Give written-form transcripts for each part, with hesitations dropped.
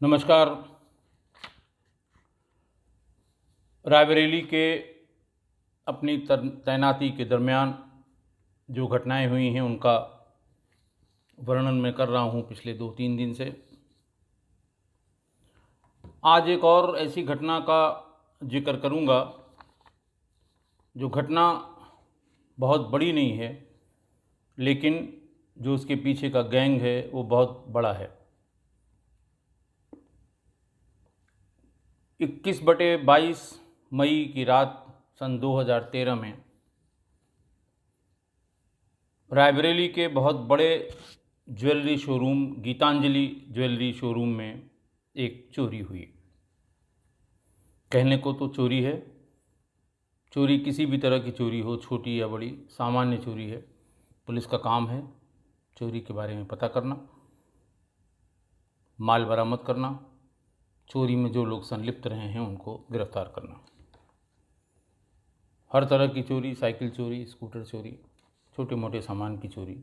नमस्कार। रायबरेली के अपनी तैनाती के दरमियान जो घटनाएं हुई हैं उनका वर्णन मैं कर रहा हूं पिछले 2-3 दिन से। आज एक और ऐसी घटना का जिक्र करूंगा जो घटना बहुत बड़ी नहीं है, लेकिन जो उसके पीछे का गैंग है वो बहुत बड़ा है। 21/22 मई की रात सन 2013 में रायबरेली के बहुत बड़े jewellery showroom Gitanjali jewellery showroom में एक चोरी हुई। कहने को तो चोरी है, चोरी किसी भी तरह की चोरी हो, छोटी या बड़ी, सामान्य चोरी है। पुलिस का काम है चोरी के बारे में पता करना, माल बरामद करना, चोरी में जो लोग संलिप्त रहे हैं उनको गिरफ्तार करना। हर तरह की चोरी, साइकिल चोरी, स्कूटर चोरी, छोटे मोटे सामान की चोरी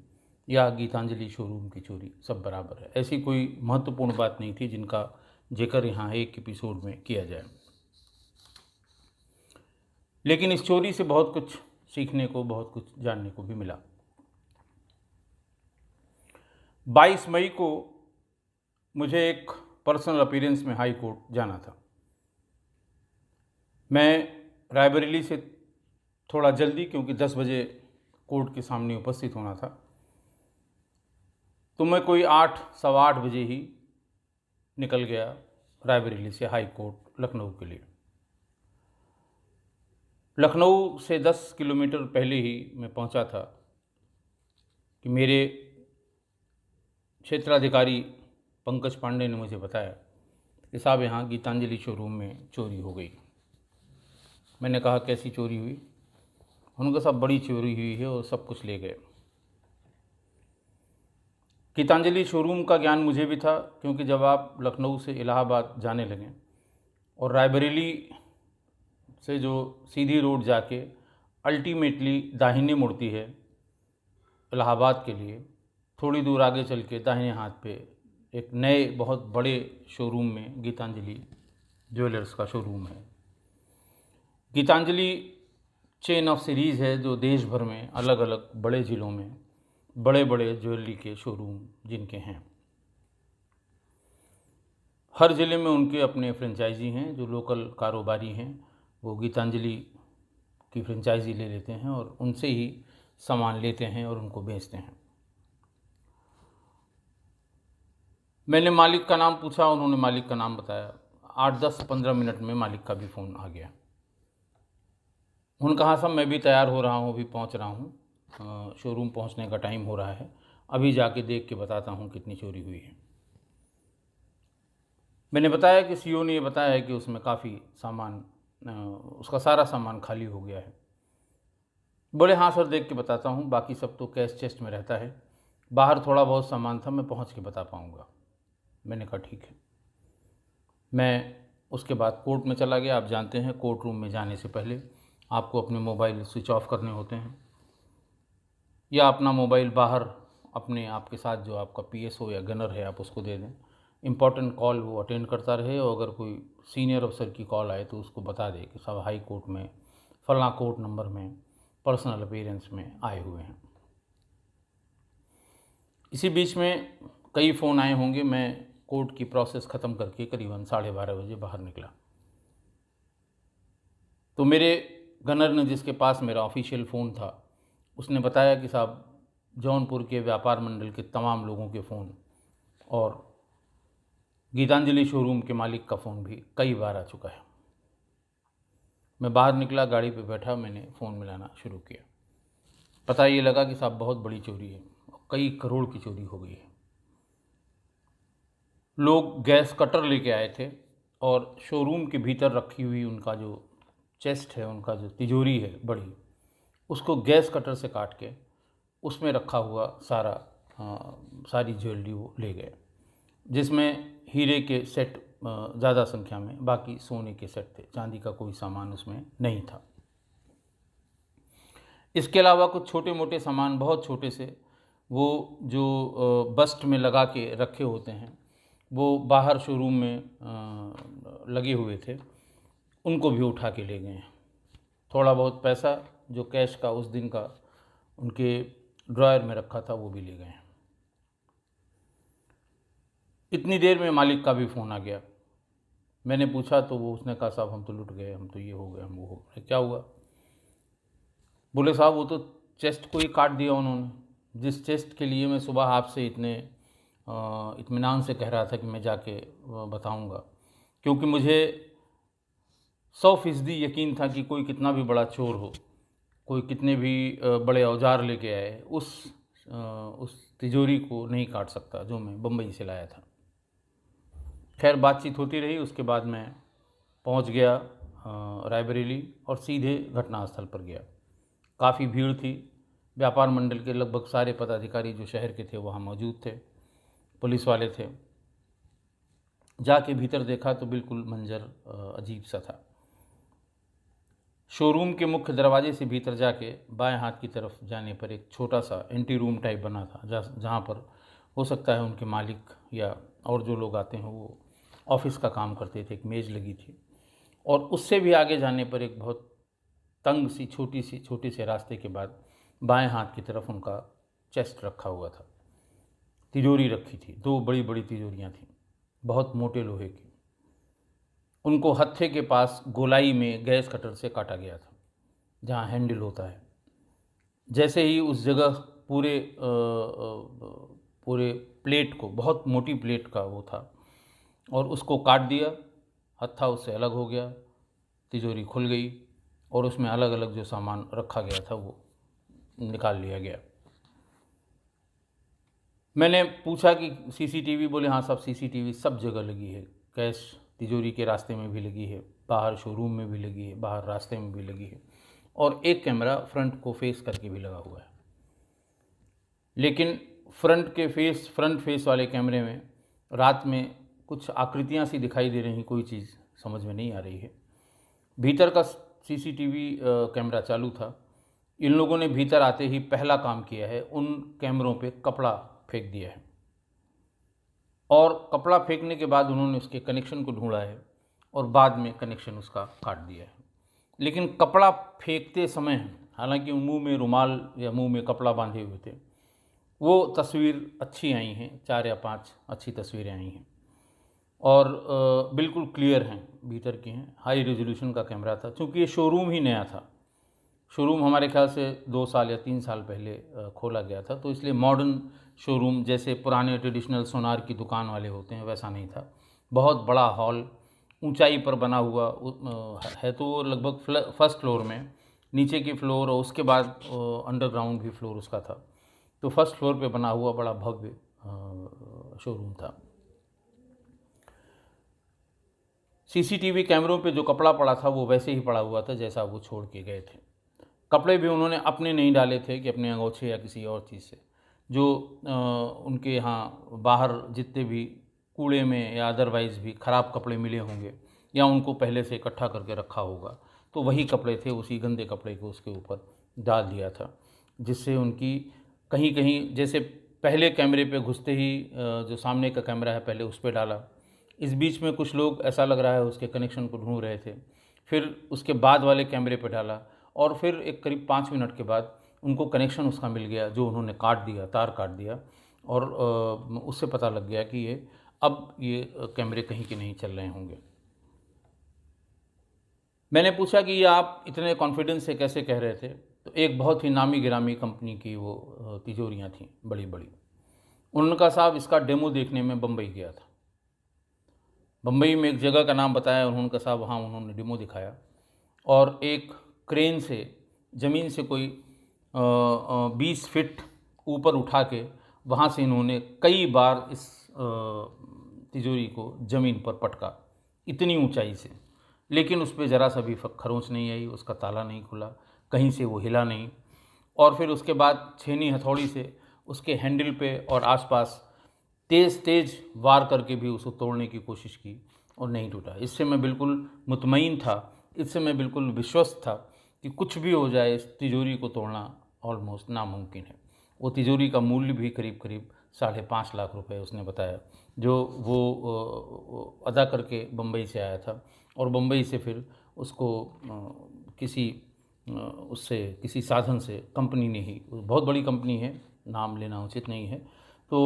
या गीतांजलि शोरूम की चोरी, सब बराबर है। ऐसी कोई महत्वपूर्ण बात नहीं थी जिनका जिक्र यहाँ एक एपिसोड में किया जाए। लेकिन इस चोरी से बहुत कुछ सीखने को, बहुत कुछ जानने को भी मिला। 22 मई को मुझे एक पर्सनल अपीयरेंस में हाई कोर्ट जाना था। मैं रायबरेली से थोड़ा जल्दी, क्योंकि 10 बजे कोर्ट के सामने उपस्थित होना था, तो मैं कोई 8, सवा 8 बजे ही निकल गया रायबरेली से हाई कोर्ट लखनऊ के लिए। लखनऊ से 10 किलोमीटर पहले ही मैं पहुंचा था कि मेरे क्षेत्राधिकारी पंकज पांडे ने मुझे बताया कि साहब यहाँ गीतांजलि शोरूम में चोरी हो गई। मैंने कहा कैसी चोरी हुई? उन्होंने कहा साहब बड़ी चोरी हुई है और सब कुछ ले गए। गीतांजलि शोरूम का ज्ञान मुझे भी था, क्योंकि जब आप लखनऊ से इलाहाबाद जाने लगें और रायबरेली से जो सीधी रोड जाके अल्टीमेटली दाहिने मुड़ती है इलाहाबाद के लिए, थोड़ी दूर आगे चल के दाहिने हाथ पे एक नए बहुत बड़े शोरूम में गीतांजलि ज्वेलर्स का शोरूम है। गीतांजलि चेन ऑफ सीरीज़ है जो देश भर में अलग अलग बड़े ज़िलों में बड़े बड़े ज्वेलरी के शोरूम जिनके हैं। हर ज़िले में उनके अपने फ्रेंचाइजी हैं। जो लोकल कारोबारी हैं वो गीतांजलि की फ्रेंचाइजी ले लेते हैं और उनसे ही सामान लेते हैं और उनको बेचते हैं। मैंने मालिक का नाम पूछा, उन्होंने मालिक का नाम बताया। 8, 10, 15 मिनट में मालिक का भी फ़ोन आ गया। उन्होंने कहा साहब मैं भी तैयार हो रहा हूँ, अभी पहुँच रहा हूँ, शोरूम पहुँचने का टाइम हो रहा है, अभी जाके देख के बताता हूँ कितनी चोरी हुई है। मैंने बताया कि सीईओ ने ये बताया है कि उसमें काफ़ी सामान, उसका सारा सामान खाली हो गया है। बोले हाँ सर, देख के बताता हूँ, बाकी सब तो कैश चेस्ट में रहता है, बाहर थोड़ा बहुत सामान था, मैं पहुँच के बता पाऊँगा। मैंने कहा ठीक है। मैं उसके बाद कोर्ट में चला गया। आप जानते हैं कोर्ट रूम में जाने से पहले आपको अपने मोबाइल स्विच ऑफ करने होते हैं, या अपना मोबाइल बाहर अपने आपके साथ जो आपका पीएसओ या गनर है आप उसको दे दें। इम्पॉर्टेंट कॉल वो अटेंड करता रहे, और अगर कोई सीनियर अफसर की कॉल आए तो उसको बता दे कि साहब हाई कोर्ट में फलां कोर्ट नंबर में पर्सनल अपीयरेंस में आए हुए हैं। इसी बीच में कई फ़ोन आए होंगे। मैं कोर्ट की प्रोसेस ख़त्म करके करीबन 12:30 बजे बाहर निकला, तो मेरे गनर ने, जिसके पास मेरा ऑफिशियल फ़ोन था, उसने बताया कि साहब जौनपुर के व्यापार मंडल के तमाम लोगों के फ़ोन और गीतांजलि शोरूम के मालिक का फ़ोन भी कई बार आ चुका है। मैं बाहर निकला, गाड़ी पे बैठा, मैंने फ़ोन मिलाना शुरू किया। पता ये लगा कि साहब बहुत बड़ी चोरी है, कई करोड़ की चोरी हो गई है। लोग गैस कटर लेके आए थे और शोरूम के भीतर रखी हुई उनका जो चेस्ट है, उनका जो तिजोरी है बड़ी, उसको गैस कटर से काट के उसमें रखा हुआ सारी ज्वेलरी वो ले गए, जिसमें हीरे के सेट ज़्यादा संख्या में, बाकी सोने के सेट थे, चांदी का कोई सामान उसमें नहीं था। इसके अलावा कुछ छोटे मोटे सामान, बहुत छोटे से, वो जो बस्ट में लगा के रखे होते हैं, वो बाहर शोरूम में लगे हुए थे, उनको भी उठा के ले गए हैं। थोड़ा बहुत पैसा जो कैश का उस दिन का उनके ड्रॉयर में रखा था वो भी ले गए हैं। इतनी देर में मालिक का भी फ़ोन आ गया। मैंने पूछा तो उसने कहा साहब हम तो लुट गए, हम तो ये हो गए, हम वो हो गए। क्या हुआ? बोले साहब वो तो चेस्ट को ही काट दिया उन्होंने, जिस चेस्ट के लिए मैं सुबह आपसे इतने इत्मीनान से कह रहा था कि मैं जाके बताऊंगा, क्योंकि मुझे 100% यकीन था कि कोई कितना भी बड़ा चोर हो, कोई कितने भी बड़े औजार लेके आए, उस तिजोरी को नहीं काट सकता जो मैं बम्बई से लाया था। खैर बातचीत होती रही। उसके बाद मैं पहुंच गया रायबरेली और सीधे घटनास्थल पर गया। काफ़ी भीड़ थी। व्यापार मंडल के लगभग सारे पदाधिकारी जो शहर के थे वहाँ मौजूद थे, पुलिस वाले थे। जाके भीतर देखा तो बिल्कुल मंजर अजीब सा था। शोरूम के मुख्य दरवाजे से भीतर जाके बाएं हाथ की तरफ जाने पर एक छोटा सा एंटी रूम टाइप बना था, जहाँ पर हो सकता है उनके मालिक या और जो लोग आते हैं वो ऑफिस का काम करते थे। एक मेज़ लगी थी और उससे भी आगे जाने पर एक बहुत तंग सी छोटे से रास्ते के बाद बाएं हाथ की तरफ उनका चेस्ट रखा हुआ था। तिजोरी रखी थी, 2 बड़ी बड़ी तिजोरियाँ थीं, बहुत मोटे लोहे की। उनको हत्थे के पास गोलाई में गैस कटर से काटा गया था, जहाँ हैंडल होता है। जैसे ही उस जगह पूरे प्लेट को, बहुत मोटी प्लेट का वो था, और उसको काट दिया, हत्था उससे अलग हो गया, तिजोरी खुल गई और उसमें अलग अलग जो सामान रखा गया था वो निकाल लिया गया। मैंने पूछा कि सीसीटीवी? बोले हाँ साहब सीसीटीवी सब जगह लगी है, कैश तिजोरी के रास्ते में भी लगी है, बाहर शोरूम में भी लगी है, बाहर रास्ते में भी लगी है, और एक कैमरा फ्रंट को फेस करके भी लगा हुआ है। लेकिन फ्रंट फेस वाले कैमरे में रात में कुछ आकृतियाँ सी दिखाई दे रही, कोई चीज़ समझ में नहीं आ रही है। भीतर का सीसीटीवी कैमरा चालू था। इन लोगों ने भीतर आते ही पहला काम किया है, उन कैमरों पे कपड़ा फेंक दिया है, और कपड़ा फेंकने के बाद उन्होंने उसके कनेक्शन को ढूंढा है और बाद में कनेक्शन उसका काट दिया है। लेकिन कपड़ा फेंकते समय, हालांकि मुंह में रुमाल या मुंह में कपड़ा बांधे हुए थे, वो तस्वीर अच्छी आई हैं, 4 या 5 अच्छी तस्वीरें आई हैं और बिल्कुल क्लियर हैं, भीतर की हैं। हाई रेजोल्यूशन का कैमरा था। चूँकि ये शोरूम ही नया था, शोरूम हमारे ख्याल से 2 साल या 3 साल पहले खोला गया था, तो इसलिए मॉडर्न शोरूम जैसे पुराने ट्रेडिशनल सोनार की दुकान वाले होते हैं वैसा नहीं था। बहुत बड़ा हॉल, ऊंचाई पर बना हुआ है, तो वो लगभग फर्स्ट फ्लोर में, नीचे की फ्लोर और उसके बाद अंडरग्राउंड भी फ्लोर उसका था। तो फर्स्ट फ्लोर पे बना हुआ बड़ा भव्य शोरूम था। सीसीटीवी कैमरों पे जो कपड़ा पड़ा था वो वैसे ही पड़ा हुआ था जैसा वो छोड़ के गए थे। कपड़े भी उन्होंने अपने नहीं डाले थे कि अपने अंगोछे या किसी और चीज़ से, जो उनके यहाँ बाहर जितने भी कूड़े में या अदरवाइज़ भी ख़राब कपड़े मिले होंगे या उनको पहले से इकट्ठा करके रखा होगा, तो वही कपड़े थे, उसी गंदे कपड़े को उसके ऊपर डाल दिया था, जिससे उनकी कहीं कहीं, जैसे पहले कैमरे पे घुसते ही जो सामने का कैमरा है पहले उस पर डाला, इस बीच में कुछ लोग ऐसा लग रहा है उसके कनेक्शन को ढूंढ रहे थे, फिर उसके बाद वाले कैमरे पे डाला, और फिर एक करीब 5 मिनट के बाद उनको कनेक्शन उसका मिल गया जो उन्होंने काट दिया, तार काट दिया, और उससे पता लग गया कि ये कैमरे कहीं के नहीं चल रहे होंगे। मैंने पूछा कि ये आप इतने कॉन्फिडेंस से कैसे कह रहे थे? तो एक बहुत ही नामी गिरामी कंपनी की वो तिजोरियाँ थीं, बड़ी बड़ी। उन्होंने कहा साहब इसका डेमो देखने में बम्बई गया था। बम्बई में एक जगह का नाम बताया, उन्होंने कहा साहब हाँ, उन्होंने डेमो दिखाया, और एक क्रेन से ज़मीन से कोई 20 फीट ऊपर उठा के वहाँ से इन्होंने कई बार इस तिजोरी को ज़मीन पर पटका, इतनी ऊंचाई से, लेकिन उस पर ज़रा सा भी खरोंच नहीं आई, उसका ताला नहीं खुला, कहीं से वो हिला नहीं। और फिर उसके बाद छेनी हथौड़ी से उसके हैंडल पे और आसपास तेज़ वार करके भी उसको तोड़ने की कोशिश की और नहीं टूटा। इससे मैं बिल्कुल मुतमईन था, इससे मैं बिल्कुल विश्वस्त था कि कुछ भी हो जाए इस तिजोरी को तोड़ना ऑलमोस्ट नामुमकिन है। वो तिजोरी का मूल्य भी करीब करीब 5.5 लाख रुपए उसने बताया, जो वो अदा करके बम्बई से आया था। और बम्बई से फिर उसको किसी उससे किसी साधन से कंपनी ने ही, बहुत बड़ी कंपनी है, नाम लेना उचित नहीं है, तो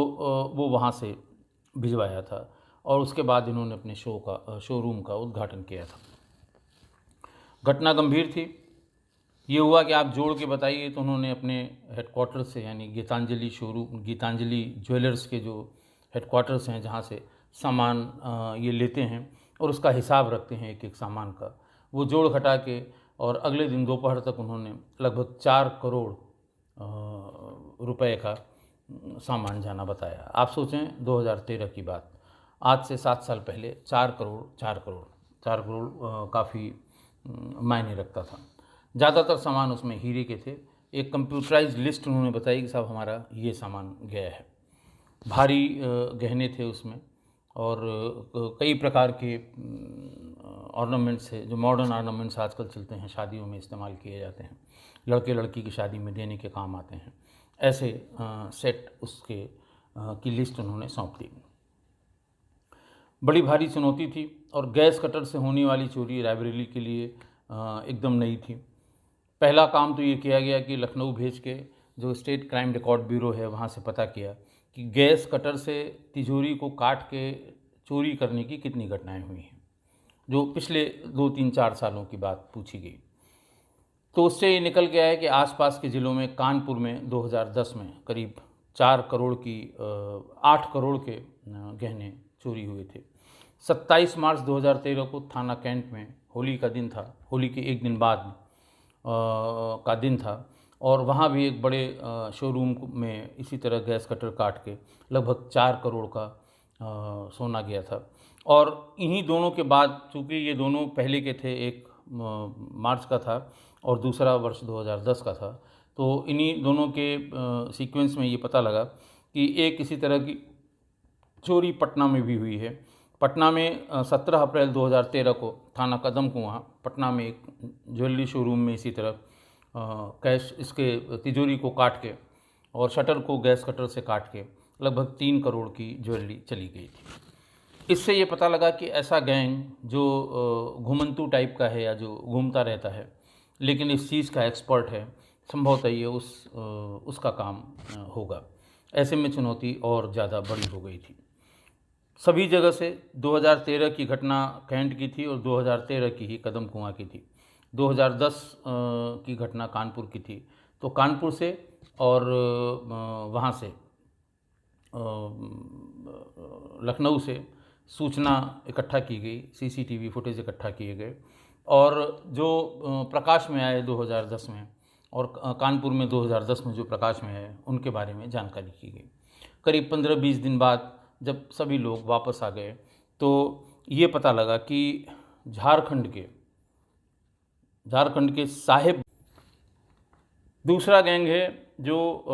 वो वहाँ से भिजवाया था। और उसके बाद इन्होंने अपने शोरूम का उद्घाटन किया था। घटना गंभीर थी। ये हुआ कि आप जोड़ के बताइए, तो उन्होंने अपने हेडक्वार्टर से, यानी गीतांजलि शोरूम, गीतांजलि ज्वेलर्स के जो हेडक्वार्टर्स हैं, जहाँ से सामान ये लेते हैं और उसका हिसाब रखते हैं एक एक सामान का, वो जोड़ घटा के, और अगले दिन दोपहर तक उन्होंने लगभग 4 करोड़ रुपए का सामान जाना बताया। आप सोचें 2013 की बात, आज से 7 साल पहले 4 करोड़ काफ़ी मायने रखता था। ज़्यादातर सामान उसमें हीरे के थे। एक कंप्यूटराइज लिस्ट उन्होंने बताई कि साहब हमारा ये सामान गया है। भारी गहने थे उसमें, और कई प्रकार के ऑर्नामेंट्स है, जो मॉडर्न ऑर्नामेंट्स आजकल चलते हैं, शादियों में इस्तेमाल किए जाते हैं, लड़के लड़की की शादी में देने के काम आते हैं, ऐसे सेट उसके की लिस्ट उन्होंने सौंप दी। बड़ी भारी चुनौती थी, और गैस कटर से होने वाली चोरी रायबरेली के लिए एकदम नई थी। पहला काम तो ये किया गया कि लखनऊ भेज के जो स्टेट क्राइम रिकॉर्ड ब्यूरो है, वहाँ से पता किया कि गैस कटर से तिजोरी को काट के चोरी करने की कितनी घटनाएं हुई हैं, जो पिछले 2-3-4 सालों की बात पूछी गई। तो उससे ये निकल के आया कि आसपास के ज़िलों में, कानपुर में 2010 में करीब 8 करोड़ के गहने चोरी हुए थे। 27 मार्च 2013 को थाना कैंट में, होली का दिन था, होली के एक दिन बाद का दिन था, और वहाँ भी एक बड़े शोरूम में इसी तरह गैस कटर काट के लगभग 4 करोड़ का सोना गया था। और इन्हीं दोनों के बाद, चूँकि ये दोनों पहले के थे, एक मार्च का था और दूसरा वर्ष 2010 का था, तो इन्हीं दोनों के सीक्वेंस में ये पता लगा कि एक इसी तरह की चोरी पटना में भी हुई है। पटना में 17 अप्रैल 2013 को थाना कदम कुआं, पटना में एक ज्वेलरी शोरूम में इसी तरह कैश, इसके तिजोरी को काट के और शटर को गैस कटर से काट के लगभग 3 करोड़ की ज्वेलरी चली गई थी। इससे ये पता लगा कि ऐसा गैंग जो घुमंतू टाइप का है, या जो घूमता रहता है लेकिन इस चीज़ का एक्सपर्ट है, संभवतः ये उसका काम होगा। ऐसे में चुनौती और ज़्यादा बड़ी हो गई थी। सभी जगह से 2013 की घटना कैंट की थी, और 2013 की ही कदम कुआं की थी। 2010 की घटना कानपुर की थी, तो कानपुर से और वहाँ से लखनऊ से सूचना इकट्ठा की गई, सीसीटीवी फुटेज इकट्ठा किए गए, और जो प्रकाश में आए 2010 में, और कानपुर में 2010 में जो प्रकाश में आए, उनके बारे में जानकारी की गई। करीब 15-20 दिन बाद जब सभी लोग वापस आ गए, तो ये पता लगा कि झारखंड के साहिब दूसरा गैंग है, जो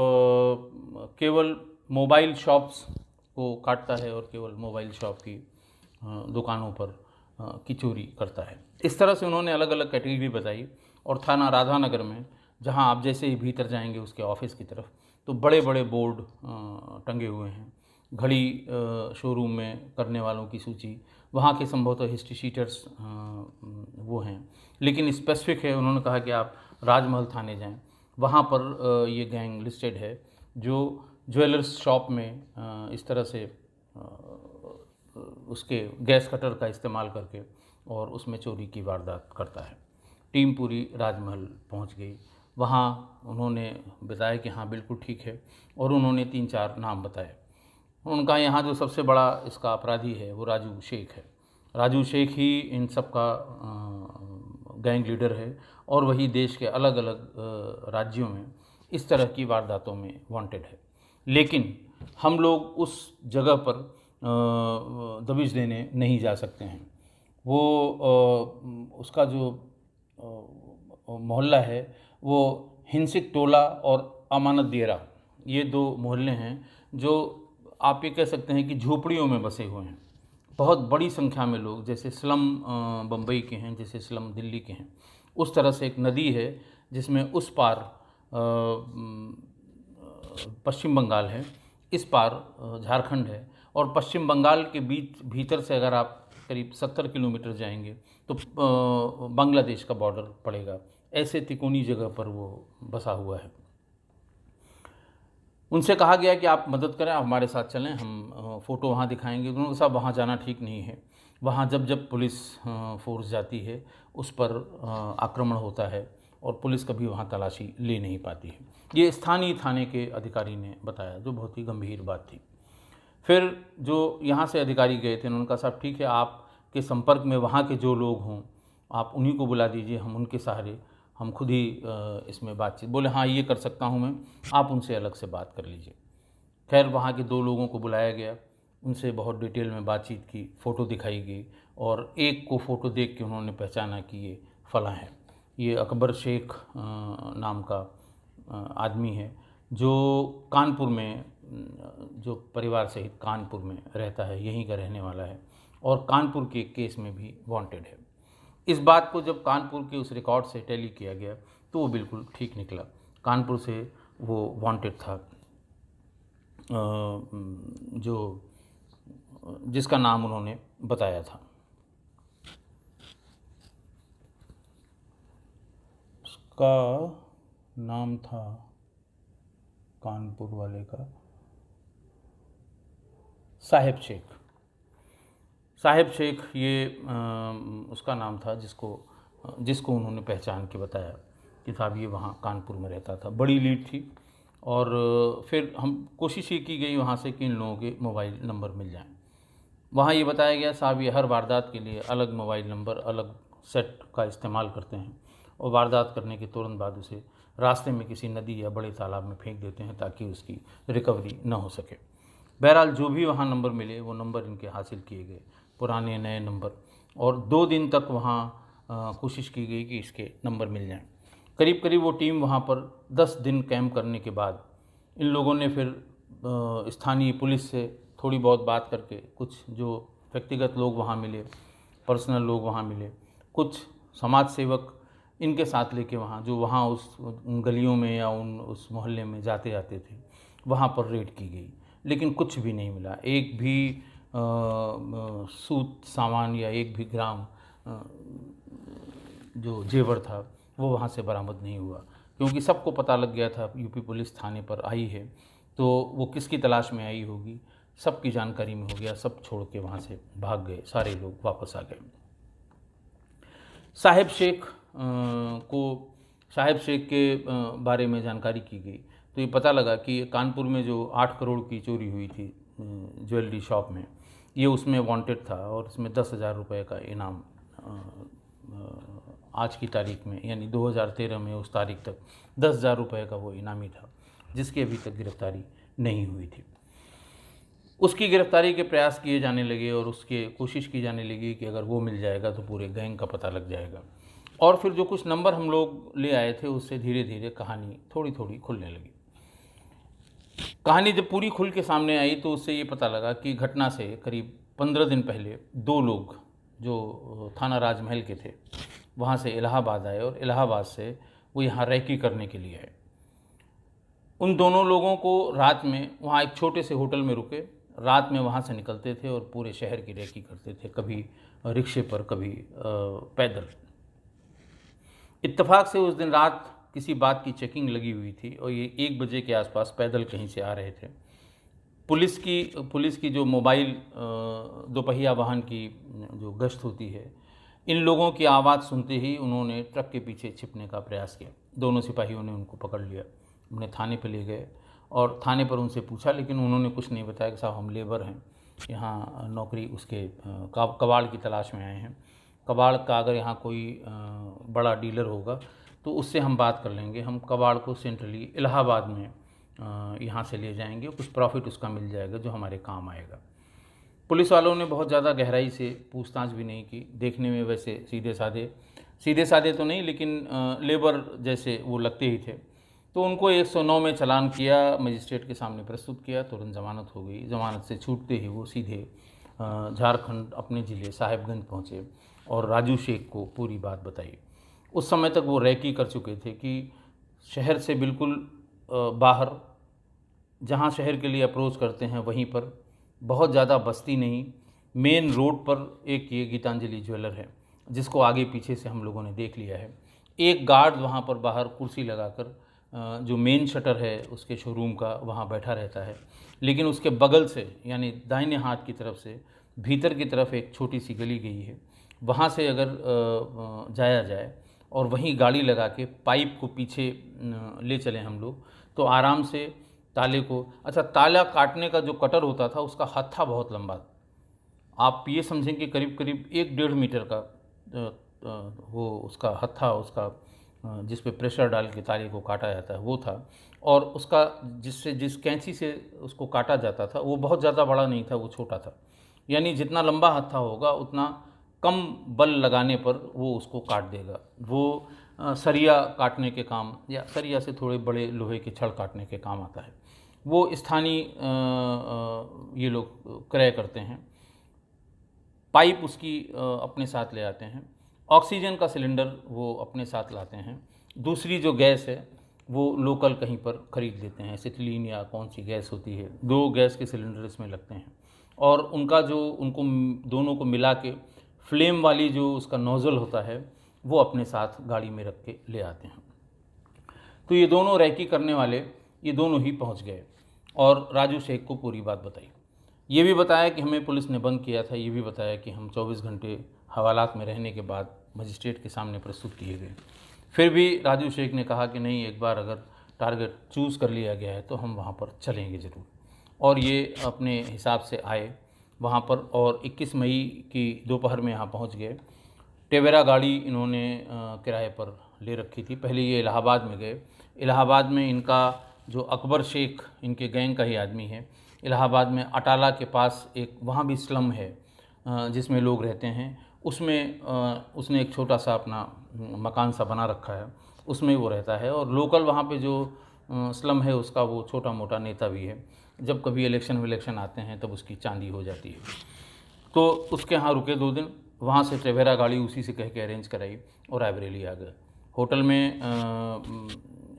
केवल मोबाइल शॉप्स को काटता है और केवल मोबाइल शॉप की दुकानों पर की चोरी करता है। इस तरह से उन्होंने अलग अलग कैटेगरी बताई। और थाना राधानगर में, जहां आप जैसे ही भीतर जाएंगे उसके ऑफिस की तरफ, तो बड़े बड़े बोर्ड टंगे हुए हैं, घड़ी शोरूम में करने वालों की सूची, वहाँ के संभवतः हिस्ट्री शीटर्स वो हैं, लेकिन स्पेसिफिक है, उन्होंने कहा कि आप राजमहल थाने जाएं, वहाँ पर ये गैंग लिस्टेड है, जो ज्वेलर्स शॉप में इस तरह से उसके गैस कटर का इस्तेमाल करके और उसमें चोरी की वारदात करता है। टीम पूरी राजमहल पहुंच गई। वहाँ उन्होंने बताया कि हाँ बिल्कुल ठीक है, और उन्होंने 3-4 नाम बताए। उनका यहाँ जो सबसे बड़ा इसका अपराधी है वो राजू शेख है। राजू शेख ही इन सब का गैंग लीडर है, और वही देश के अलग अलग राज्यों में इस तरह की वारदातों में वांटेड है। लेकिन हम लोग उस जगह पर दबिश देने नहीं जा सकते हैं। वो उसका जो मोहल्ला है वो हिंसिक टोला और अमानत दियरा, ये 2 मोहल्ले हैं जो आप ये कह सकते हैं कि झोपड़ियों में बसे हुए हैं। बहुत बड़ी संख्या में लोग, जैसे स्लम बम्बई के हैं, जैसे स्लम दिल्ली के हैं, उस तरह से एक नदी है जिसमें उस पार पश्चिम बंगाल है, इस पार झारखंड है और पश्चिम बंगाल के बीच भीतर से अगर आप करीब 70 किलोमीटर जाएंगे तो बांग्लादेश का बॉर्डर पड़ेगा। ऐसे तिकोनी जगह पर वो बसा हुआ है। उनसे कहा गया कि आप मदद करें, आप हमारे साथ चलें, हम फ़ोटो वहाँ दिखाएंगे। उन्होंने कहा साहब वहाँ जाना ठीक नहीं है, वहाँ जब जब पुलिस फोर्स जाती है उस पर आक्रमण होता है और पुलिस कभी वहाँ तलाशी ले नहीं पाती है। ये स्थानीय थाने के अधिकारी ने बताया, जो बहुत ही गंभीर बात थी। फिर जो यहाँ से अधिकारी गए थे उन्होंने कहा साहब ठीक है, आपके संपर्क में वहाँ के जो लोग हों आप उन्हीं को बुला दीजिए, हम उनके सहारे हम खुद ही इसमें बातचीत। बोले हाँ ये कर सकता हूँ मैं, आप उनसे अलग से बात कर लीजिए। खैर वहाँ के 2 लोगों को बुलाया गया, उनसे बहुत डिटेल में बातचीत की, फ़ोटो दिखाई गई और एक को फ़ोटो देख के उन्होंने पहचाना कि ये फलां है। ये अकबर शेख नाम का आदमी है जो कानपुर में, जो परिवार सहित कानपुर में रहता है, यहीं का रहने वाला है और कानपुर के केस में भी वांटेड है। इस बात को जब कानपुर के उस रिकॉर्ड से टैली किया गया तो वो बिल्कुल ठीक निकला। कानपुर से वो वांटेड था, जो जिसका नाम उन्होंने बताया था। उसका नाम था कानपुर वाले का साहिब शेख। साहिब शेख ये उसका नाम था जिसको उन्होंने पहचान के बताया कि साहब ये वहाँ कानपुर में रहता था। बड़ी लीड थी और फिर हम कोशिश ये की गई वहाँ से कि इन लोगों के मोबाइल नंबर मिल जाएं। वहाँ ये बताया गया साहब ये हर वारदात के लिए अलग मोबाइल नंबर, अलग सेट का इस्तेमाल करते हैं और वारदात करने के तुरंत बाद उसे रास्ते में किसी नदी या बड़े तालाब में फेंक देते हैं ताकि उसकी रिकवरी न हो सके। बहरहाल जो भी वहाँ नंबर मिले वो नंबर इनके हासिल किए गए, पुराने नए नंबर, और 2 दिन तक वहाँ कोशिश की गई कि इसके नंबर मिल जाएं। करीब करीब वो टीम वहाँ पर 10 दिन कैंप करने के बाद इन लोगों ने फिर स्थानीय पुलिस से थोड़ी बहुत बात करके, कुछ जो व्यक्तिगत लोग वहाँ मिले, पर्सनल लोग वहाँ मिले, कुछ समाज सेवक इनके साथ लेके वहाँ, जो वहाँ उन गलियों में या उस मोहल्ले में जाते आते थे, वहाँ पर रेड की गई, लेकिन कुछ भी नहीं मिला। एक भी सूत सामान या एक भी ग्राम जो जेवर था वो वहाँ से बरामद नहीं हुआ, क्योंकि सबको पता लग गया था यूपी पुलिस थाने पर आई है तो वो किसकी तलाश में आई होगी, सबकी जानकारी में हो गया। सब छोड़ के वहाँ से भाग गए, सारे लोग वापस आ गए। साहिब शेख के बारे में जानकारी की गई तो ये पता लगा कि कानपुर में जो 8 करोड़ की चोरी हुई थी ज्वेलरी शॉप में, ये उसमें वांटेड था और इसमें 10,000 रुपये का इनाम आज की तारीख में यानी 2013 में उस तारीख तक 10,000 रुपये का वो इनामी था, जिसकी अभी तक गिरफ्तारी नहीं हुई थी। उसकी गिरफ्तारी के प्रयास किए जाने लगे और उसके कोशिश की जाने लगी कि अगर वो मिल जाएगा तो पूरे गैंग का पता लग जाएगा। और फिर जो कुछ नंबर हम लोग ले आए थे उससे धीरे धीरे कहानी थोड़ी थोड़ी खुलने लगी। कहानी जब पूरी खुल के सामने आई तो उससे ये पता लगा कि घटना से करीब 15 दिन पहले 2 लोग जो थाना राजमहल के थे वहाँ से इलाहाबाद आए और इलाहाबाद से वो यहाँ रैकी करने के लिए आए। उन दोनों लोगों को रात में वहाँ एक छोटे से होटल में रुके, रात में वहाँ से निकलते थे और पूरे शहर की रैकी करते थे, कभी रिक्शे पर कभी पैदल। इत्तेफाक से उस दिन रात किसी बात की चेकिंग लगी हुई थी और ये 1 बजे के आसपास पैदल कहीं से आ रहे थे। पुलिस की जो मोबाइल दोपहिया वाहन की जो गश्त होती है, इन लोगों की आवाज़ सुनते ही उन्होंने ट्रक के पीछे छिपने का प्रयास किया। दोनों सिपाहियों ने उनको पकड़ लिया, उन्हें थाने पर ले गए और थाने पर उनसे पूछा, लेकिन उन्होंने कुछ नहीं बताया कि साहब हम लेबर हैं, यहाँ नौकरी उसके कबाड़ की तलाश में आए हैं। कबाड़ का अगर यहाँ कोई बड़ा डीलर होगा तो उससे हम बात कर लेंगे, हम कबाड़ को सेंट्रली इलाहाबाद में यहाँ से ले जाएंगे, कुछ प्रॉफिट उसका मिल जाएगा जो हमारे काम आएगा। पुलिस वालों ने बहुत ज़्यादा गहराई से पूछताछ भी नहीं की। देखने में वैसे सीधे साधे तो नहीं, लेकिन लेबर जैसे वो लगते ही थे। तो उनको 109 में चालान किया, मजिस्ट्रेट के सामने प्रस्तुत किया, तुरंत ज़मानत हो गई। ज़मानत से छूटते ही वो सीधे झारखंड अपने ज़िले साहिबगंज पहुँचे और राजू शेख को पूरी बात बताई। उस समय तक वो रैकी कर चुके थे कि शहर से बिल्कुल बाहर जहाँ शहर के लिए अप्रोच करते हैं वहीं पर, बहुत ज़्यादा बस्ती नहीं, मेन रोड पर एक ये गीतांजलि ज्वेलर है जिसको आगे पीछे से हम लोगों ने देख लिया है। एक गार्ड वहाँ पर बाहर कुर्सी लगाकर जो मेन शटर है उसके शोरूम का वहाँ बैठा रहता है, लेकिन उसके बगल से यानी दाहिने हाथ की तरफ से भीतर की तरफ एक छोटी सी गली गई है, वहाँ से अगर जाया जाए और वहीं गाड़ी लगा के पाइप को पीछे ले चलें हम लोग तो आराम से ताले को, अच्छा ताला काटने का जो कटर होता था उसका हत्था बहुत लंबा, आप ये समझें कि करीब करीब 1-1.5 मीटर का वो उसका हत्था, उसका जिस पे प्रेशर डाल के ताले को काटा जाता है वो था। और उसका जिस कैंची से उसको काटा जाता था वो बहुत ज़्यादा बड़ा नहीं था, वो छोटा था, यानी जितना लंबा हत्था होगा उतना कम बल लगाने पर वो उसको काट देगा। वो सरिया काटने के काम या सरिया से थोड़े बड़े लोहे के छड़ काटने के काम आता है। वो स्थानीय ये लोग क्रय करते हैं। पाइप उसकी अपने साथ ले आते हैं। ऑक्सीजन का सिलेंडर वो अपने साथ लाते हैं। दूसरी जो गैस है वो लोकल कहीं पर ख़रीद लेते हैं, एसिटिलीन या कौन सी गैस होती है, 2 गैस के सिलेंडर इसमें लगते हैं और उनका जो उनको दोनों को मिला के फ्लेम वाली जो उसका नोज़ल होता है वो अपने साथ गाड़ी में रख के ले आते हैं। तो ये दोनों रैकी करने वाले ये दोनों ही पहुंच गए और राजू शेख को पूरी बात बताई। ये भी बताया कि हमें पुलिस ने बंद किया था, ये भी बताया कि हम 24 घंटे हवालात में रहने के बाद मजिस्ट्रेट के सामने प्रस्तुत किए गए। फिर भी राजू शेख ने कहा कि नहीं, एक बार अगर टारगेट चूज़ कर लिया गया है तो हम वहाँ पर चलेंगे ज़रूर। और ये अपने हिसाब से आए वहाँ पर और 21 मई की दोपहर में यहाँ पहुँच गए। टेवेरा गाड़ी इन्होंने किराए पर ले रखी थी। पहले ये इलाहाबाद में गए। इलाहाबाद में इनका जो अकबर शेख इनके गैंग का ही आदमी है, इलाहाबाद में अटाला के पास एक वहाँ भी स्लम है जिसमें लोग रहते हैं, उसमें उसने एक छोटा सा अपना मकान सा बना रखा है, उसमें वो रहता है। और लोकल वहाँ पे जो स्लम है उसका वो छोटा मोटा नेता भी है। जब कभी इलेक्शन आते हैं तब उसकी चांदी हो जाती है। तो उसके यहाँ रुके 2 दिन, वहाँ से ट्रेवेरा गाड़ी उसी से कह के अरेंज कराई और रायबरेली आ गए। होटल में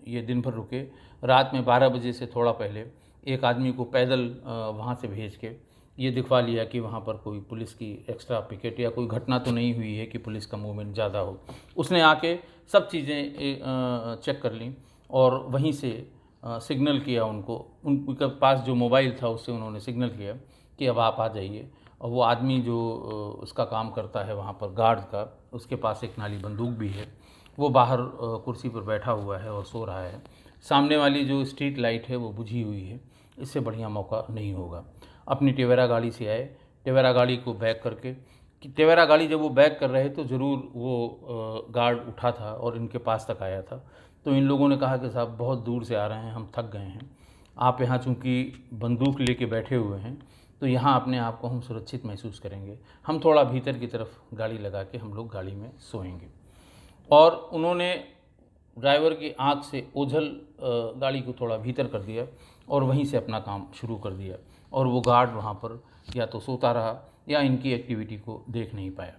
ये दिन भर रुके। रात में 12 बजे से थोड़ा पहले एक आदमी को पैदल वहाँ से भेज के ये दिखवा लिया कि वहाँ पर कोई पुलिस की एक्स्ट्रा पिकेट या कोई घटना तो नहीं हुई है कि पुलिस का मूवमेंट ज़्यादा हो। उसने आके सब चीज़ें चेक कर लीं और वहीं से सिग्नल किया उनको, उनके पास जो मोबाइल था उससे उन्होंने सिग्नल किया कि अब आप आ जाइए। और वो आदमी जो उसका काम करता है वहाँ पर गार्ड का, उसके पास एक नाली बंदूक भी है, वो बाहर कुर्सी पर बैठा हुआ है और सो रहा है। सामने वाली जो स्ट्रीट लाइट है वो बुझी हुई है, इससे बढ़िया मौका नहीं होगा। अपनी टेवेरा गाड़ी से आए, टेवेरा गाड़ी को बैक करके, कि टेवेरा गाड़ी जब वो बैक कर रहे तो ज़रूर वो गार्ड उठा था और इनके पास तक आया था। तो इन लोगों ने कहा कि साहब बहुत दूर से आ रहे हैं, हम थक गए हैं, आप यहाँ चूँकि बंदूक लेके बैठे हुए हैं तो यहाँ अपने आप को हम सुरक्षित महसूस करेंगे, हम थोड़ा भीतर की तरफ गाड़ी लगा के हम लोग गाड़ी में सोएंगे। और उन्होंने ड्राइवर की आंख से ओझल गाड़ी को थोड़ा भीतर कर दिया और वहीं से अपना काम शुरू कर दिया। और वो गार्ड वहाँ पर या तो सोता रहा या इनकी एक्टिविटी को देख नहीं पाया।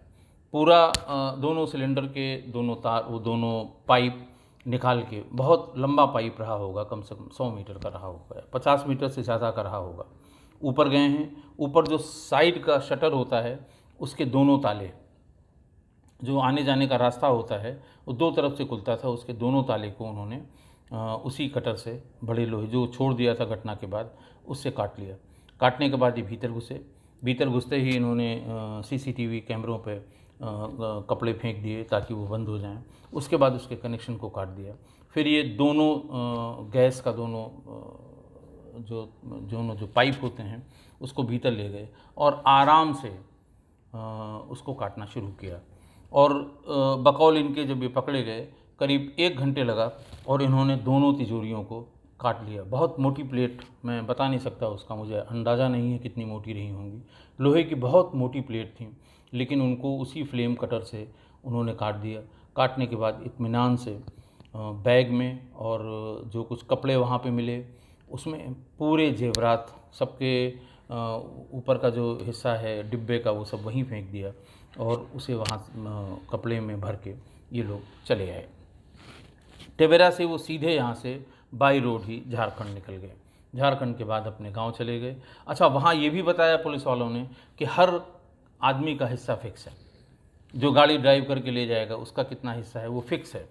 पूरा दोनों सिलेंडर के दोनों तार, वो दोनों पाइप निकाल के, बहुत लंबा पाइप रहा होगा, कम से कम 100 मीटर का रहा होगा, 50 मीटर से ज़्यादा का रहा होगा। ऊपर गए हैं, ऊपर जो साइड का शटर होता है उसके दोनों ताले, जो आने जाने का रास्ता होता है वो 2 तरफ से खुलता था, उसके दोनों ताले को उन्होंने उसी कटर से, बड़े लोहे जो छोड़ दिया था घटना के बाद, उससे काट लिया। काटने के बाद ये भीतर घुसे। भीतर घुसते ही इन्होंने सीसीटीवी कैमरों पे कपड़े फेंक दिए ताकि वो बंद हो जाएं। उसके बाद उसके कनेक्शन को काट दिया। फिर ये दोनों गैस का जो पाइप होते हैं उसको भीतर ले गए और आराम से उसको काटना शुरू किया। और बकौल इनके जब ये पकड़े गए करीब 1 घंटे लगा और इन्होंने दोनों तिजोरियों को काट लिया। बहुत मोटी प्लेट, मैं बता नहीं सकता, उसका मुझे अंदाज़ा नहीं है कितनी मोटी रही होंगी, लोहे की बहुत मोटी प्लेट थी, लेकिन उनको उसी फ्लेम कटर से उन्होंने काट दिया। काटने के बाद इत्मीनान से बैग में और जो कुछ कपड़े वहाँ पे मिले उसमें पूरे जेवरात, सबके ऊपर का जो हिस्सा है डिब्बे का वो सब वहीं फेंक दिया और उसे वहाँ कपड़े में भर के ये लोग चले आए। टेवेरा से वो सीधे यहाँ से बाई रोड ही झारखंड निकल गए। झारखंड के बाद अपने गांव चले गए। अच्छा, वहाँ ये भी बताया पुलिस वालों ने कि हर आदमी का हिस्सा फिक्स है, जो गाड़ी ड्राइव करके ले जाएगा उसका कितना हिस्सा है वो फिक्स है,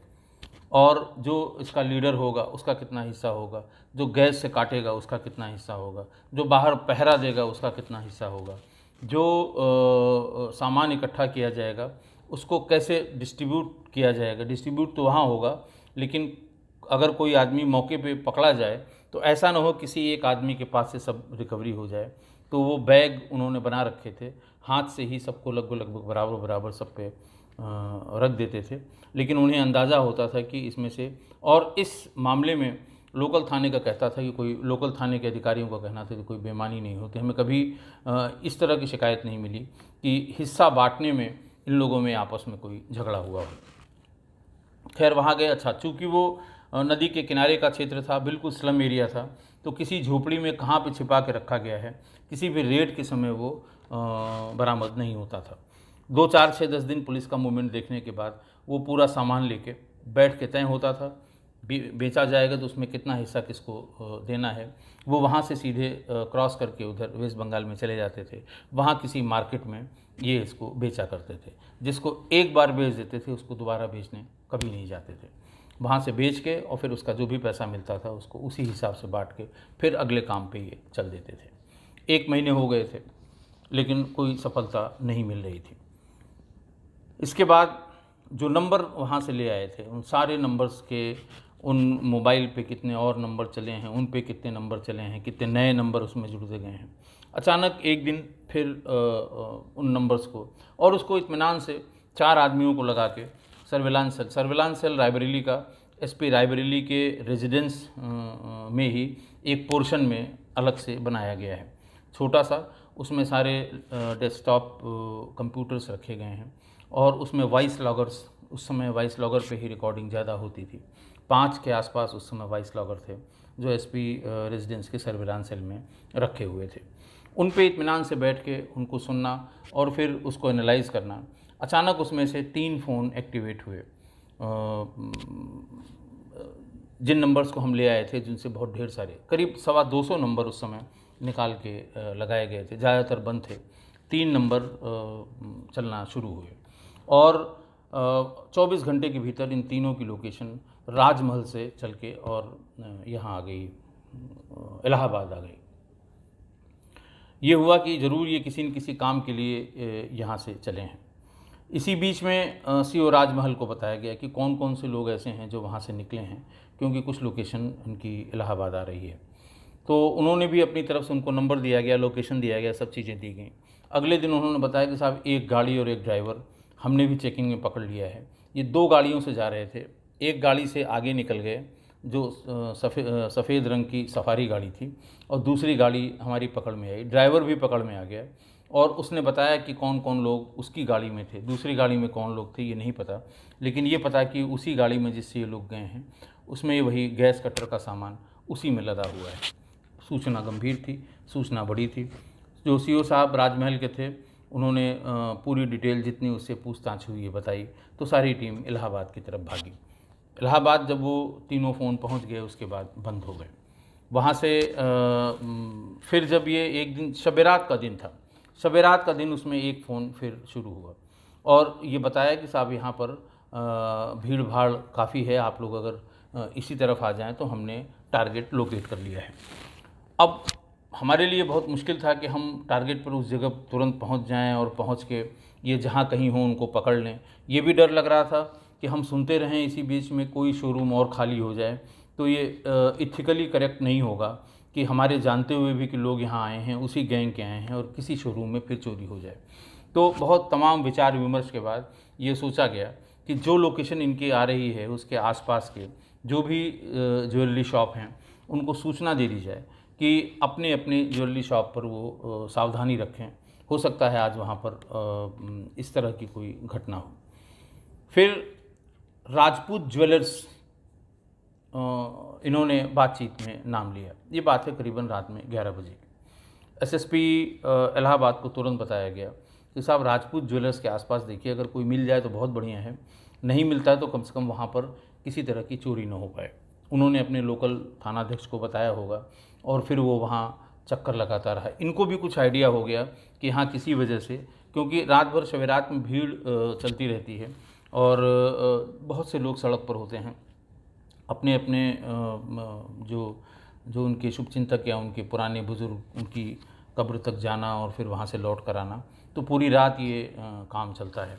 और जो इसका लीडर होगा उसका कितना हिस्सा होगा, जो गैस से काटेगा उसका कितना हिस्सा होगा, जो बाहर पहरा देगा उसका कितना हिस्सा होगा, जो सामान इकट्ठा किया जाएगा उसको कैसे डिस्ट्रीब्यूट किया जाएगा। डिस्ट्रीब्यूट तो वहाँ होगा, लेकिन अगर कोई आदमी मौके पे पकड़ा जाए तो ऐसा ना हो किसी एक आदमी के पास से सब रिकवरी हो जाए। तो वो बैग उन्होंने बना रखे थे, हाथ से ही सबको लगभग बराबर बराबर सब पे रख देते थे, लेकिन उन्हें अंदाज़ा होता था कि इसमें से, और इस मामले में लोकल थाने का कहता था कि कोई, लोकल थाने के अधिकारियों का कहना था कि कोई बेईमानी नहीं होती। हमें कभी इस तरह की शिकायत नहीं मिली कि हिस्सा बांटने में इन लोगों में आपस में कोई झगड़ा हुआ हो। खैर वहाँ गए। अच्छा, चूँकि वो नदी के किनारे का क्षेत्र था, बिल्कुल स्लम एरिया था, तो किसी झोपड़ी में कहाँ पे छिपा के रखा गया है, किसी भी रेड के समय वो बरामद नहीं होता था। 2, 4, 6, 10 दिन पुलिस का मूवमेंट देखने के बाद वो पूरा सामान लेके बैठ के तय होता था, बेचा जाएगा तो उसमें कितना हिस्सा किसको देना है। वो वहाँ से सीधे क्रॉस करके उधर वेस्ट बंगाल में चले जाते थे, वहाँ किसी मार्केट में ये इसको बेचा करते थे। जिसको एक बार बेच देते थे उसको दोबारा बेचने कभी नहीं जाते थे। वहाँ से बेच के और फिर उसका जो भी पैसा मिलता था उसको उसी हिसाब से बांट के फिर अगले काम पे ये चल देते थे। 1 महीने हो गए थे, लेकिन कोई सफलता नहीं मिल रही थी। इसके बाद जो नंबर वहाँ से ले आए थे, उन सारे नंबर्स के, उन मोबाइल पे कितने और नंबर चले हैं, उन पे कितने नंबर चले हैं, कितने नए नंबर उसमें जुड़ते गए हैं। अचानक एक दिन फिर उन नंबर्स को और उसको इत्मीनान से 4 आदमियों को लगा के सर्विलांस सेल रायबरेली का, एसपी रायबरेली के रेजिडेंस में ही एक पोर्शन में अलग से बनाया गया है, छोटा सा। उसमें सारे डेस्कटॉप कंप्यूटर्स रखे गए हैं, और उसमें वॉइस लॉगर्स, उस समय वॉइस लॉगर पे ही रिकॉर्डिंग ज़्यादा होती थी। 5 के आसपास उस समय वॉइस लॉगर थे जो एसपी रेजिडेंस के सर्विलांस सेल में रखे हुए थे। उन पे इत्मीनान से बैठ के उनको सुनना और फिर उसको एनालाइज करना। अचानक उसमें से 3 फ़ोन एक्टिवेट हुए, जिन नंबर्स को हम ले आए थे, जिनसे बहुत ढेर सारे, करीब 225 नंबर उस समय निकाल के लगाए गए थे, ज़्यादातर बंद थे। 3 नंबर चलना शुरू हुए, और 24 घंटे के भीतर इन तीनों की लोकेशन राजमहल से चल के और यहाँ आ गई, इलाहाबाद आ गई। ये हुआ कि ज़रूर ये किसी न किसी काम के लिए यहाँ से चले हैं। इसी बीच में सीओ राजमहल को बताया गया कि कौन कौन से लोग ऐसे हैं जो वहाँ से निकले हैं, क्योंकि कुछ लोकेशन इनकी इलाहाबाद आ रही है। तो उन्होंने भी अपनी तरफ से, उनको नंबर दिया गया, लोकेशन दिया गया, सब चीज़ें दी गई। अगले दिन उन्होंने बताया कि साहब एक गाड़ी और एक ड्राइवर हमने भी चेकिंग में पकड़ लिया है। ये 2 गाड़ियों से जा रहे थे, एक गाड़ी से आगे निकल गए जो सफ़ेद रंग की सफारी गाड़ी थी, और दूसरी गाड़ी हमारी पकड़ में आई, ड्राइवर भी पकड़ में आ गया, और उसने बताया कि कौन कौन लोग उसकी गाड़ी में थे। दूसरी गाड़ी में कौन लोग थे ये नहीं पता, लेकिन ये पता कि उसी गाड़ी में जिससे ये लोग गए हैं उसमें वही गैस कटर का सामान उसी में लदा हुआ है। सूचना गंभीर थी, सूचना बड़ी थी। जो सीओ साहब राजमहल के थे उन्होंने पूरी डिटेल जितनी उससे पूछताछ हुई है बताई, तो सारी टीम इलाहाबाद की तरफ भागी। इलाहाबाद जब वो तीनों फ़ोन पहुंच गए उसके बाद बंद हो गए। वहाँ से फिर जब ये एक दिन शब-ए-रात का दिन था, शब-ए-रात का दिन उसमें एक फ़ोन फिर शुरू हुआ, और ये बताया कि साहब यहाँ पर भीड़ भाड़ काफ़ी है, आप लोग अगर इसी तरफ आ जाएं तो हमने टारगेट लोकेट कर लिया है। अब हमारे लिए बहुत मुश्किल था कि हम टारगेट पर उस जगह तुरंत पहुंच जाएं और पहुंच के ये जहां कहीं हो उनको पकड़ लें। ये भी डर लग रहा था कि हम सुनते रहें इसी बीच में कोई शोरूम और खाली हो जाए, तो ये इथिकली करेक्ट नहीं होगा कि हमारे जानते हुए भी कि लोग यहाँ आए हैं, उसी गैंग के आए हैं, और किसी शोरूम में फिर चोरी हो जाए। तो बहुत तमाम विचार विमर्श के बाद ये सोचा गया कि जो लोकेशन इनकी आ रही है उसके आसपास के जो भी ज्वेलरी शॉप हैं उनको सूचना दे दी जाए कि अपने अपने ज्वेलरी शॉप पर वो सावधानी रखें, हो सकता है आज वहाँ पर इस तरह की कोई घटना हो। फिर राजपूत ज्वेलर्स इन्होंने बातचीत में नाम लिया। ये बात है करीबन रात में 11 बजे। एसएसपी इलाहाबाद को तुरंत बताया गया कि साहब राजपूत ज्वेलर्स के आसपास देखिए, अगर कोई मिल जाए तो बहुत बढ़िया है, नहीं मिलता है तो कम से कम वहाँ पर किसी तरह की चोरी न हो पाए। उन्होंने अपने लोकल थानाध्यक्ष को बताया होगा और फिर वो वहाँ चक्कर लगाता रहा। इनको भी कुछ आइडिया हो गया कि हाँ किसी वजह से, क्योंकि रात भर शब रात में भीड़ चलती रहती है और बहुत से लोग सड़क पर होते हैं, अपने अपने जो जो उनके शुभचिंतक या उनके पुराने बुज़ुर्ग, उनकी कब्र तक जाना और फिर वहाँ से लौट कर आना, तो पूरी रात ये काम चलता है।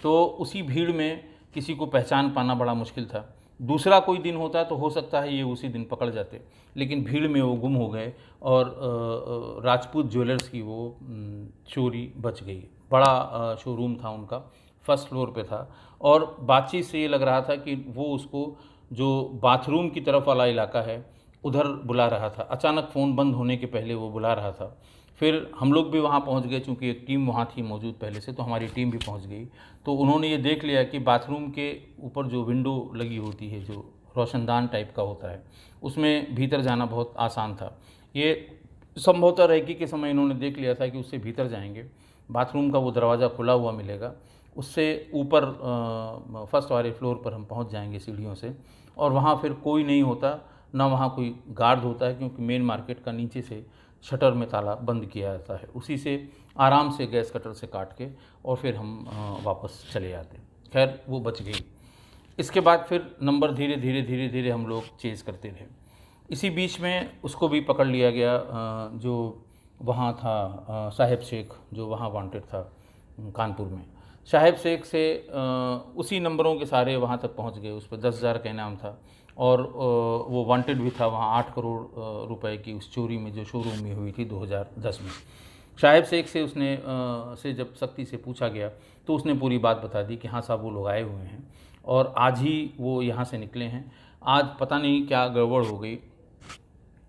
तो उसी भीड़ में किसी को पहचान पाना बड़ा मुश्किल था। दूसरा कोई दिन होता तो हो सकता है ये उसी दिन पकड़ जाते, लेकिन भीड़ में वो गुम हो गए और राजपूत ज्वेलर्स की वो चोरी बच गई। बड़ा शोरूम था उनका, फर्स्ट फ्लोर पे था और बातचीत से ये लग रहा था कि वो उसको जो बाथरूम की तरफ वाला इलाका है उधर बुला रहा था। अचानक फ़ोन बंद होने के पहले वो बुला रहा था। फिर हम लोग भी वहाँ पहुँच गए, चूँकि एक टीम वहाँ थी मौजूद पहले से, तो हमारी टीम भी पहुँच गई। तो उन्होंने ये देख लिया कि बाथरूम के ऊपर जो विंडो लगी होती है, जो रोशनदान टाइप का होता है, उसमें भीतर जाना बहुत आसान था। ये संभवतः रेकी के समय इन्होंने देख लिया था कि उससे भीतर जाएंगे, बाथरूम का वो दरवाज़ा खुला हुआ मिलेगा, उससे ऊपर फर्स्ट वाले फ्लोर पर हम पहुंच जाएंगे सीढ़ियों से, और वहाँ फिर कोई नहीं होता, ना वहाँ कोई गार्ड होता है, क्योंकि मेन मार्केट का नीचे से शटर में ताला बंद किया जाता है। उसी से आराम से गैस कटर से काट के और फिर हम वापस चले जाते। खैर वो बच गई। इसके बाद फिर नंबर धीरे धीरे धीरे धीरे हम लोग चेज़ करते रहे। इसी बीच में उसको भी पकड़ लिया गया जो वहाँ था साहिब शेख, जो वहाँ वांटेड था कानपुर में। साहिब शेख से उसी नंबरों के सारे वहाँ तक पहुँच गए। उस पर 10,000 का इनाम था और वो वांटेड भी था वहाँ 8 करोड़ रुपए की उस चोरी में जो शोरूम में हुई थी 2010 में। साहिब शेख से उसने से जब सख्ती से पूछा गया तो उसने पूरी बात बता दी कि हाँ साहब वो लोग आए हुए हैं और आज ही वो यहाँ से निकले हैं। आज पता नहीं क्या गड़बड़ हो गई,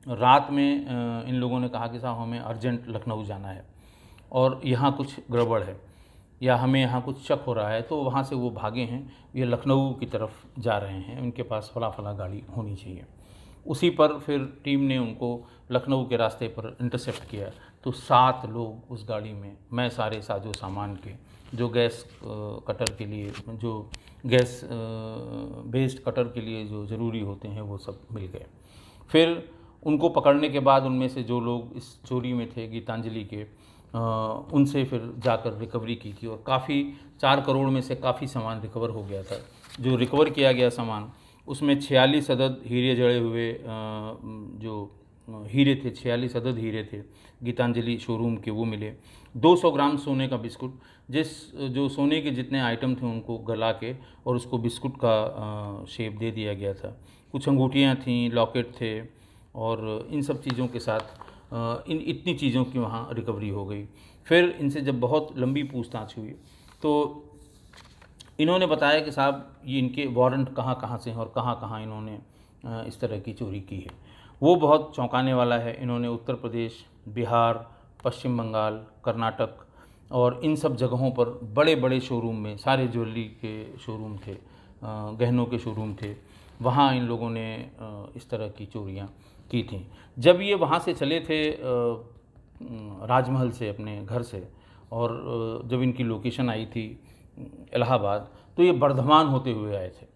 रात में इन लोगों ने कहा कि साहब हमें अर्जेंट लखनऊ जाना है और यहाँ कुछ गड़बड़ है या हमें यहाँ कुछ शक हो रहा है, तो वहाँ से वो भागे हैं, ये लखनऊ की तरफ जा रहे हैं, उनके पास फला फला गाड़ी होनी चाहिए। उसी पर फिर टीम ने उनको लखनऊ के रास्ते पर इंटरसेप्ट किया। तो 7 लोग उस गाड़ी में, मैं सारे साजो सामान के जो गैस कटर के लिए, जो गैस बेस्ड कटर के लिए जो ज़रूरी होते हैं, वो सब मिल गए। फिर उनको पकड़ने के बाद उनमें से जो लोग इस चोरी में थे गीतांजलि के, उनसे फिर जाकर रिकवरी की थी और काफ़ी 4 करोड़ में से काफ़ी सामान रिकवर हो गया था। जो रिकवर किया गया सामान, उसमें 46 अदद हीरे जड़े हुए जो हीरे थे, 46 अदद हीरे थे गीतांजलि शोरूम के, वो मिले। 200 ग्राम सोने का बिस्कुट, जो सोने के जितने आइटम थे उनको गला के और उसको बिस्कुट का शेप दे दिया गया था। कुछ अंगूठियाँ थीं, लॉकेट थे और इन सब चीज़ों के साथ इतनी चीज़ों की वहाँ रिकवरी हो गई। फिर इनसे जब बहुत लंबी पूछताछ हुई तो इन्होंने बताया कि साहब ये इनके वारंट कहाँ कहाँ से हैं और कहाँ कहाँ इन्होंने इस तरह की चोरी की है। वो बहुत चौंकाने वाला है। इन्होंने उत्तर प्रदेश, बिहार, पश्चिम बंगाल, कर्नाटक और इन सब जगहों पर बड़े बड़े शोरूम में, सारे ज्वेलरी के शोरूम थे, गहनों के शोरूम थे, वहाँ इन लोगों ने इस तरह की चोरियाँ की थी। जब ये वहाँ से चले थे राजमहल से, अपने घर से, और जब इनकी लोकेशन आई थी इलाहाबाद, तो ये बर्धमान होते हुए आए थे।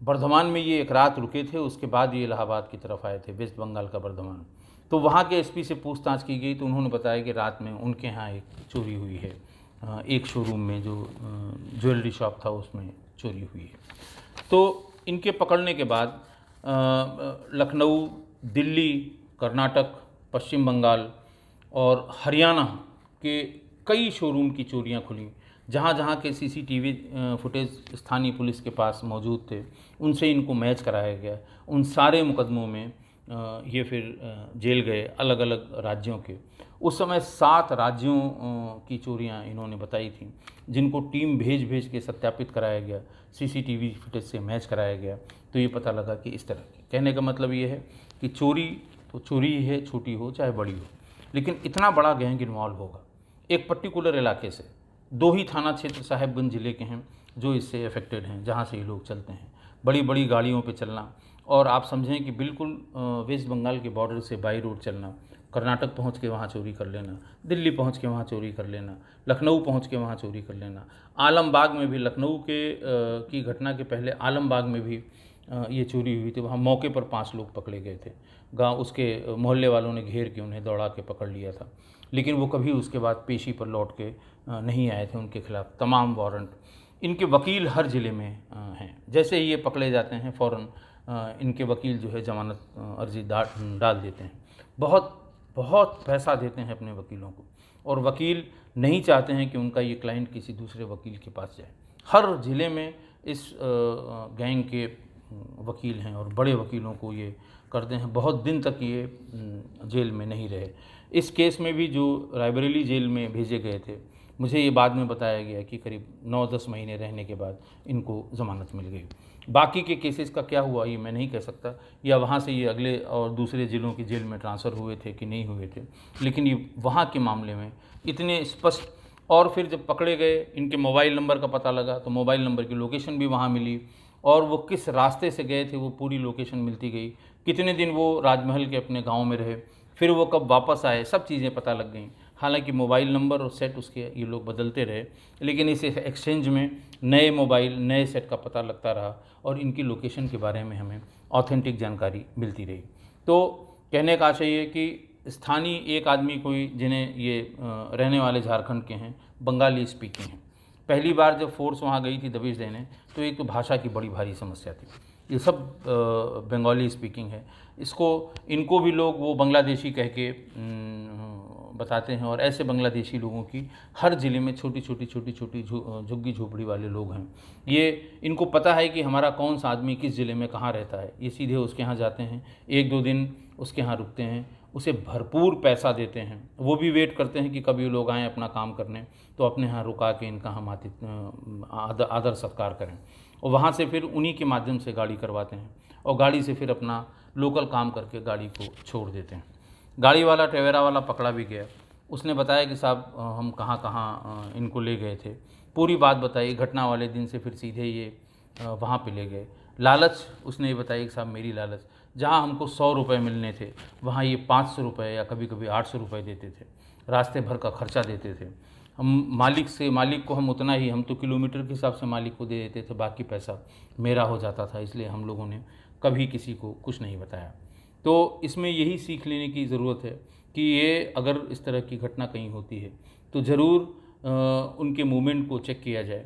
बर्धमान में ये एक रात रुके थे, उसके बाद ये इलाहाबाद की तरफ आए थे, वेस्ट बंगाल का बर्धमान। तो वहाँ के एसपी से पूछताछ की गई तो उन्होंने बताया कि रात में उनके यहाँ एक चोरी हुई है, एक शोरूम में जो ज्वेलरी शॉप था उसमें चोरी हुई है। तो इनके पकड़ने के बाद लखनऊ, दिल्ली, कर्नाटक, पश्चिम बंगाल और हरियाणा के कई शोरूम की चोरियां खुली। जहां जहां के सीसीटीवी फुटेज स्थानीय पुलिस के पास मौजूद थे, उनसे इनको मैच कराया गया। उन सारे मुकदमों में ये फिर जेल गए, अलग अलग राज्यों के। उस समय 7 राज्यों की चोरियां इन्होंने बताई थी, जिनको टीम भेज भेज के सत्यापित कराया गया, सीसीटीवी फुटेज से मैच कराया गया। तो ये पता लगा कि इस तरह की, कहने का मतलब ये है कि चोरी तो चोरी ही है, छोटी हो चाहे बड़ी हो, लेकिन इतना बड़ा गैंग इन्वॉल्व होगा। एक पर्टिकुलर इलाके से 2 ही थाना क्षेत्र साहेबगंज ज़िले के हैं जो इससे अफेक्टेड हैं, जहाँ से ये लोग चलते हैं। बड़ी बड़ी गाड़ियों पे चलना, और आप समझें कि बिल्कुल वेस्ट बंगाल के बॉर्डर से बाई रोड चलना, कर्नाटक पहुंच के वहाँ चोरी कर लेना, दिल्ली पहुंच के वहाँ चोरी कर लेना, लखनऊ पहुंच के वहाँ चोरी कर लेना। आलमबाग में भी, लखनऊ के की घटना के पहले आलमबाग में भी ये चोरी हुई थी, वहाँ मौके पर 5 लोग पकड़े गए थे। गाँव उसके मोहल्ले वालों ने घेर के उन्हें दौड़ा के पकड़ लिया था, लेकिन वो कभी उसके बाद पेशी पर लौट के नहीं आए थे। उनके खिलाफ तमाम वारंट, इनके वकील हर ज़िले में हैं। जैसे ही ये पकड़े जाते हैं फ़ौरन इनके वकील जो है ज़मानत अर्जी डाल देते हैं। बहुत बहुत पैसा देते हैं अपने वकीलों को, और वकील नहीं चाहते हैं कि उनका ये क्लाइंट किसी दूसरे वकील के पास जाए। हर ज़िले में इस गैंग के वकील हैं और बड़े वकीलों को ये करते हैं। बहुत दिन तक ये जेल में नहीं रहे। इस केस में भी जो रायबरेली जेल में भेजे गए थे, मुझे ये बाद में बताया गया कि करीब 9-10 महीने रहने के बाद इनको ज़मानत मिल गई। बाकी के केसेस का क्या हुआ ये मैं नहीं कह सकता, या वहाँ से ये अगले और दूसरे ज़िलों की जेल में ट्रांसफ़र हुए थे कि नहीं हुए थे, लेकिन ये वहाँ के मामले में इतने स्पष्ट। और फिर जब पकड़े गए, इनके मोबाइल नंबर का पता लगा, तो मोबाइल नंबर की लोकेशन भी वहाँ मिली, और वो किस रास्ते से गए थे वो पूरी लोकेशन मिलती गई। कितने दिन वो राजमहल के अपने गांव में रहे, फिर वो कब वापस आए, सब चीज़ें पता लग गई। हालांकि मोबाइल नंबर और सेट उसके ये लोग बदलते रहे, लेकिन इस एक्सचेंज में नए मोबाइल नए सेट का पता लगता रहा, और इनकी लोकेशन के बारे में हमें ऑथेंटिक जानकारी मिलती रही। तो कहने का आशय ये कि स्थानीय एक आदमी कोई, जिन्हें ये रहने वाले झारखंड के हैं, बंगाली स्पीकिंग हैं। पहली बार जब फोर्स वहाँ गई थी दबिश देने, तो एक तो भाषा की बड़ी भारी समस्या थी। ये सब बंगाली स्पीकिंग है। इनको भी लोग वो बांग्लादेशी कह के बताते हैं, और ऐसे बांग्लादेशी लोगों की हर ज़िले में छोटी छोटी झुग्गी झोपड़ी वाले लोग हैं। ये इनको पता है कि हमारा कौन सा आदमी किस ज़िले में कहाँ रहता है। ये सीधे उसके यहाँ जाते हैं, 1-2 दिन उसके यहाँ रुकते हैं, उसे भरपूर पैसा देते हैं। वो भी वेट करते हैं कि कभी लोग आएँ अपना काम करने, तो अपने यहाँ रुका के इनका हम आदर सत्कार करें, और वहाँ से फिर उन्हीं के माध्यम से गाड़ी करवाते हैं, और गाड़ी से फिर अपना लोकल काम करके गाड़ी को छोड़ देते हैं। गाड़ी वाला, टवेरा वाला पकड़ा भी गया। उसने बताया कि साहब हम कहाँ कहाँ इनको ले गए थे, पूरी बात बताई। घटना वाले दिन से फिर सीधे ये वहाँ पे ले गए। लालच उसने ये बताया कि साहब मेरी लालच, जहाँ हमको 100 रुपये मिलने थे, वहाँ ये 500 रुपये या कभी कभी 800 रुपये देते थे। रास्ते भर का खर्चा देते थे। मालिक को हम उतना ही, हम तो किलोमीटर के हिसाब से मालिक को दे देते थे, बाकी पैसा मेरा हो जाता था। इसलिए हम लोगों ने कभी किसी को कुछ नहीं बताया। तो इसमें यही सीख लेने की ज़रूरत है कि ये अगर इस तरह की घटना कहीं होती है तो ज़रूर उनके मूवमेंट को चेक किया जाए।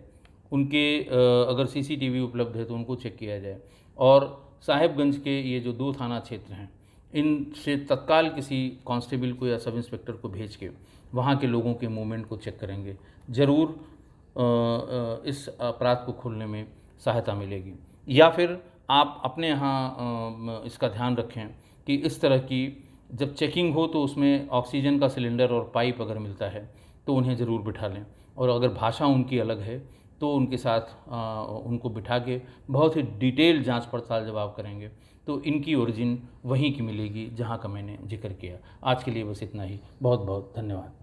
उनके अगर सीसीटीवी उपलब्ध है तो उनको चेक किया जाए, और साहेबगंज के ये जो 2 थाना क्षेत्र हैं, इनसे तत्काल किसी कांस्टेबल को या सब इंस्पेक्टर को भेज के वहाँ के लोगों के मूवमेंट को चेक करेंगे, ज़रूर इस अपराध को खोलने में सहायता मिलेगी। या फिर आप अपने यहाँ इसका ध्यान रखें कि इस तरह की जब चेकिंग हो तो उसमें ऑक्सीजन का सिलेंडर और पाइप अगर मिलता है तो उन्हें ज़रूर बिठा लें, और अगर भाषा उनकी अलग है तो उनके साथ उनको बिठा के बहुत ही डिटेल जांच पड़ताल जब आप करेंगे तो इनकी ओरिजिन वहीं की मिलेगी जहां का मैंने जिक्र किया। आज के लिए बस इतना ही। बहुत बहुत धन्यवाद।